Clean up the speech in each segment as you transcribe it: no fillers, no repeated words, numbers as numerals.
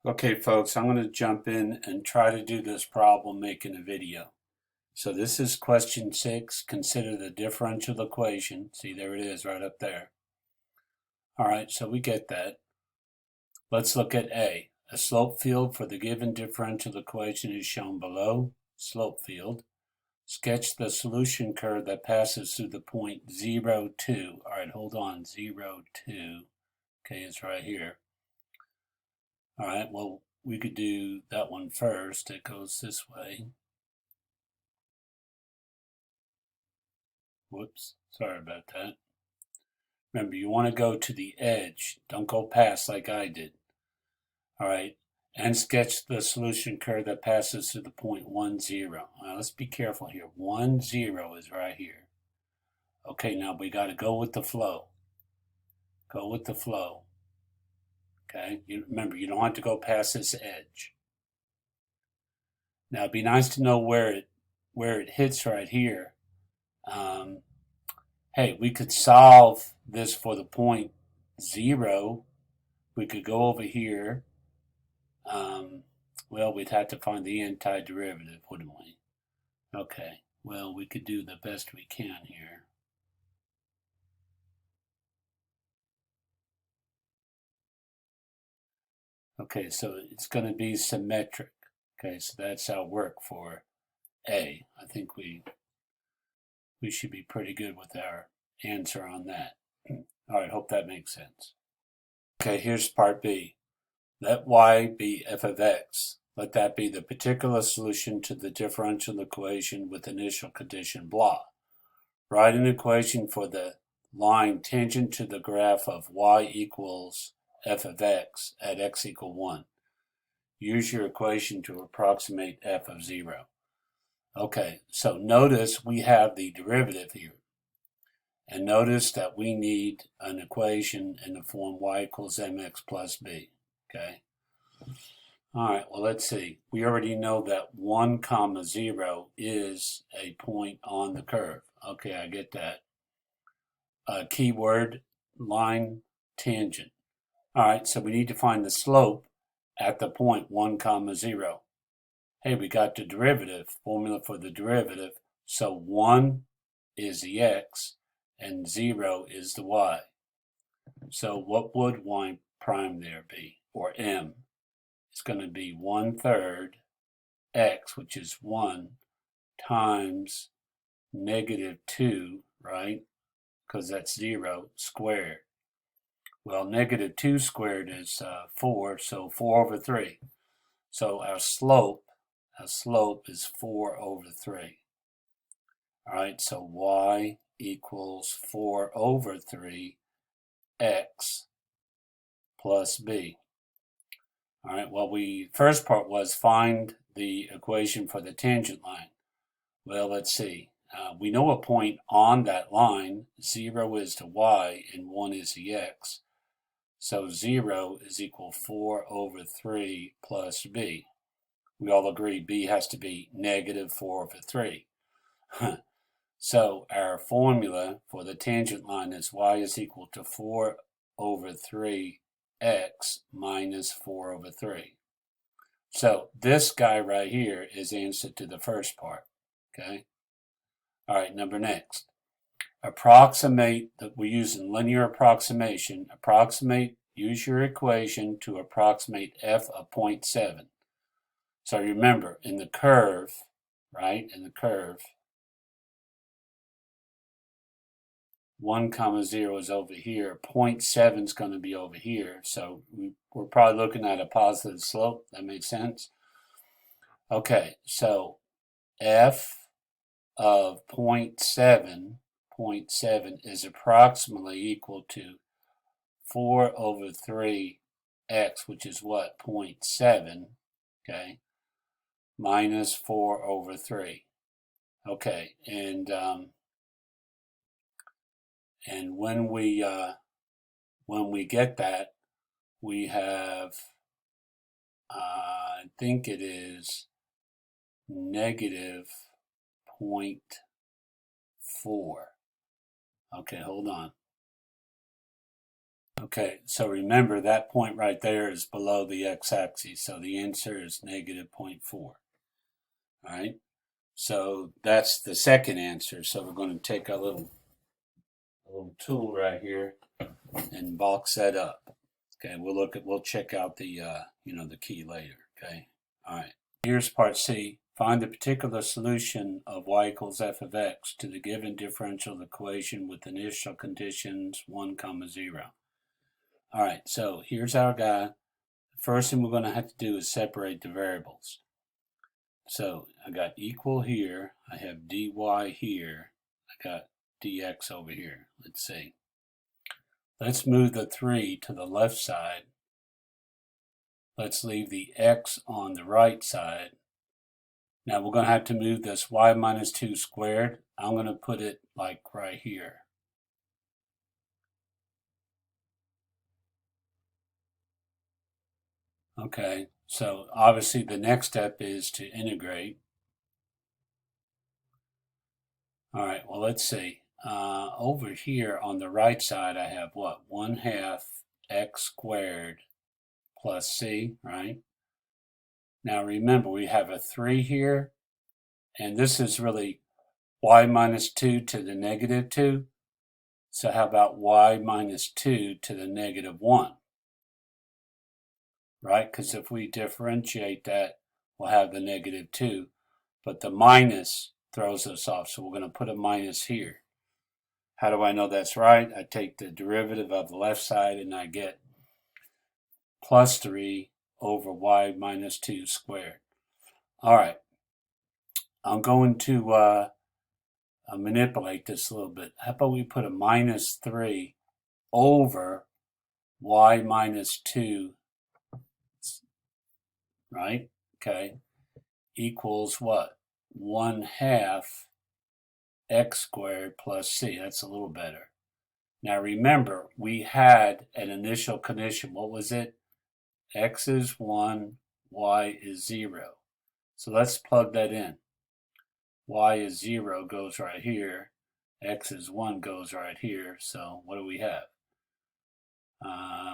Okay, folks, I'm going to jump in and try to do this problem making a video. So this is question 6. Consider the differential equation. See, there it is right up there. All right, so we get that. Let's look at A. A slope field for the given differential equation is shown below. Slope field. Sketch the solution curve that passes through the point 0, 2. All right, hold on. 0, 2. Okay, it's right here. All right, well, we could do that one first. It goes this way. Whoops, sorry about that. Remember, you want to go to the edge. Don't go past like I did. All right, and sketch the solution curve that passes through the point 1, 0. Now, let's be careful here. 1, 0 is right here. Okay, now we got to go with the flow. Go with the flow. Okay, remember, you don't have to go past this edge. Now, it'd be nice to know where it hits right here. Hey, we could solve this for the point 0. We could go over here. Well, we'd have to find the antiderivative, wouldn't we? Okay, well, we could do the best we can here. Okay, so it's going to be symmetric. Okay, so that's our work for A. I think we should be pretty good with our answer on that. All right, hope that makes sense. Okay, here's part B. Let y be f of x. Let that be the particular solution to the differential equation with initial condition blah. Write an equation for the line tangent to the graph of y equals f of x at x equal 1. Use your equation to approximate f of 0. Okay, so notice we have the derivative here. And notice that we need an equation in the form y equals mx plus b. Okay. All right, well, let's see. We already know that 1 comma 0 is a point on the curve. Okay, I get that. Keyword, line, tangent. All right, so we need to find the slope at the point 1 comma 0. Hey, we got the derivative, formula for the derivative. So 1 is the x and 0 is the y. So what would y prime there be, or m? It's going to be 1/3 x, which is 1, times -2, right? Because that's 0 squared. Well, -2 squared is 4, so 4 over 3. So our slope is 4 over 3. All right, so y equals 4 over 3 x plus b. All right, well, first part was find the equation for the tangent line. Well, let's see. We know a point on that line. 0 is the y and 1 is the x. So 0 is equal 4 over 3 plus b. We all agree b has to be -4 over 3. So our formula for the tangent line is y is equal to 4 over 3 x minus 4 over 3. So this guy right here is the answer to the first part. Okay. All right, number next. Approximate, that we're using linear approximation. Use your equation to approximate f of 0.7. So remember, in the curve, right, 1 comma 0 is over here. 0.7 is going to be over here. So we're probably looking at a positive slope. That makes sense? Okay, so f of 0.7 is approximately equal to 4 over 3 x, which is what? 0.7, okay, minus 4 over 3. Okay, and when we get that, we have, I think it is -0.4. Okay, hold on. Okay, so remember that point right there is below the x-axis, so the answer is negative 0.4. All right, so that's the second answer. So we're going to take a little tool right here and box that up. Okay, we'll check out the the key later. Okay, all right. Here's part C. Find the particular solution of y equals f of x to the given differential equation with initial conditions 1, 0. All right, so here's our guy. The first thing we're going to have to do is separate the variables. So I got equal here. I have dy here. I got dx over here. Let's see. Let's move the 3 to the left side. Let's leave the x on the right side. Now we're going to have to move this y minus 2 squared. I'm going to put it like right here. Okay, so obviously the next step is to integrate. All right, well, let's see. Over here on the right side, I have what? 1/2 x squared plus c, right? Now remember, we have a 3 here, and this is really y minus 2 to the negative 2. So how about y minus 2 to the negative 1? Right? Because if we differentiate that, we'll have the negative 2. But the minus throws us off, so we're going to put a minus here. How do I know that's right? I take the derivative of the left side and I get plus 3 over y minus 2 squared. All right. I'm going to manipulate this a little bit. How about we put a minus 3 over y minus 2, right? Okay. Equals what? 1/2 x squared plus c. That's a little better. Now remember, we had an initial condition. What was it? X is 1, y is 0. So let's plug that in. Y is 0 goes right here. X is 1 goes right here. So what do we have?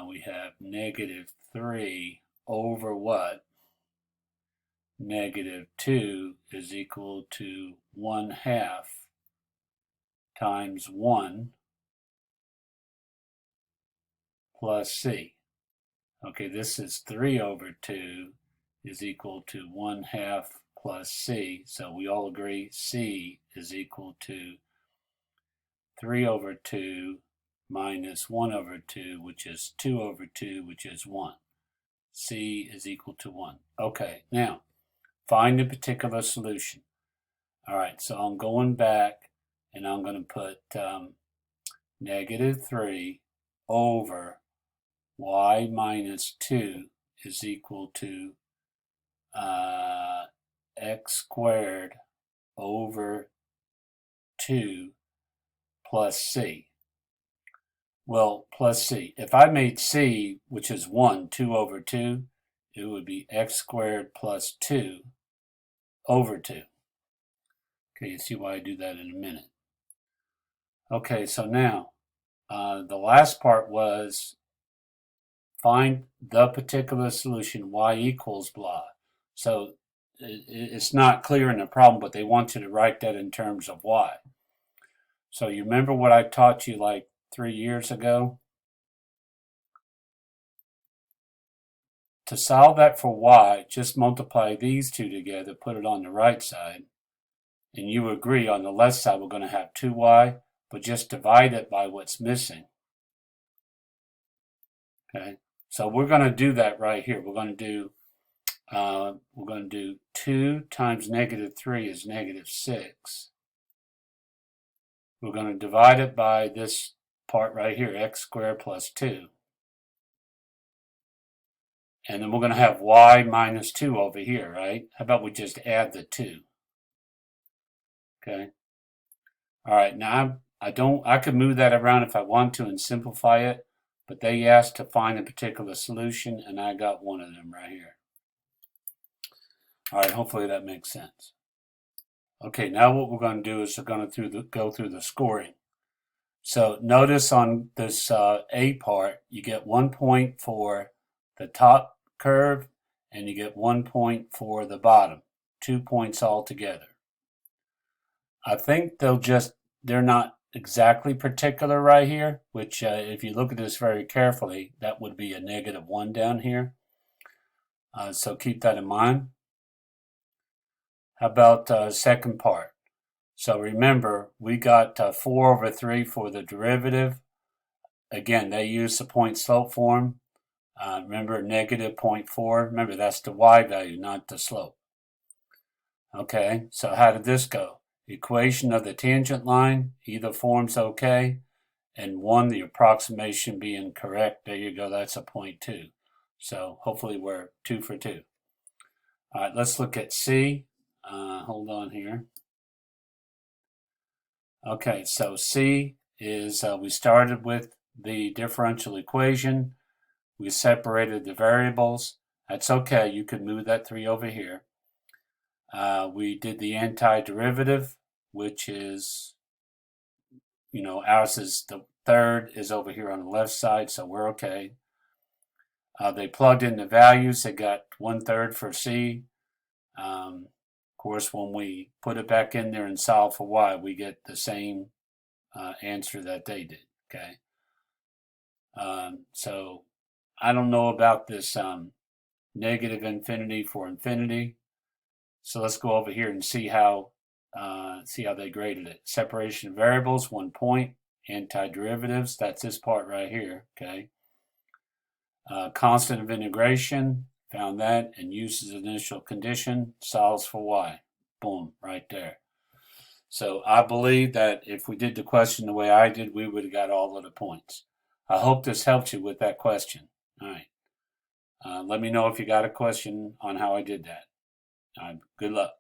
We have negative 3 over what? Negative 2 is equal to 1/2 times 1 plus c. Okay, this is 3 over 2 is equal to 1/2 plus c. So we all agree c is equal to 3 over 2 minus 1 over 2, which is 2 over 2, which is 1. C is equal to 1. Okay, now find the particular solution. All right, so I'm going back and I'm going to put negative 3 over y minus 2 is equal to x squared over 2 plus c. Well, plus c. If I made c, which is 1, 2 over 2, it would be x squared plus 2 over 2. Okay, you see why I do that in a minute. Okay, so now the last part was find the particular solution, y equals blah. So it's not clear in the problem, but they want you to write that in terms of y. So you remember what I taught you like 3 years ago? To solve that for y, just multiply these two together, put it on the right side, and you agree on the left side we're going to have 2y, but just divide it by what's missing. Okay, so we're going to do that right here. We're going to do 2 times negative 3 is negative 6. We're going to divide it by this part right here, x squared plus 2. And then we're going to have y minus 2 over here, right? How about we just add the 2? Okay. All right, now I could move that around if I want to and simplify it, but they asked to find a particular solution, and I got one of them right here. All right, hopefully that makes sense. Okay, now what we're going to do is we're going to go through the scoring. So notice on this A part, you get 1 point for the top curve and you get 1 point for the bottom, 2 points altogether. I think they're not exactly particular right here, which if you look at this very carefully, that would be a -1 down here. So keep that in mind. How about second part? So remember, we got 4/3 for the derivative. Again, they use the point slope form. Remember, -0.4. Remember, that's the y value, not the slope. Okay, so how did this go? Equation of the tangent line, either form's okay. And 1, the approximation being correct. There you go, that's a 0.2. So hopefully we're 2 for 2. All right, let's look at C. Hold on here. Okay, so C is we started with the differential equation. We separated the variables. That's okay. You could move that 3 over here. We did the antiderivative, which is, ours is the third is over here on the left side, so we're okay. They plugged in the values. They got 1/3 for C. Of course, when we put it back in there and solve for y, we get the same answer that they did, okay? So I don't know about this negative infinity for infinity. So let's go over here and see how they graded it. Separation of variables, 1 point. Antiderivatives, that's this part right here, okay? Constant of integration, found that, and uses initial condition, solves for y. Boom, right there. So I believe that if we did the question the way I did, we would have got all of the points. I hope this helped you with that question. All right. Let me know if you got a question on how I did that. Good luck.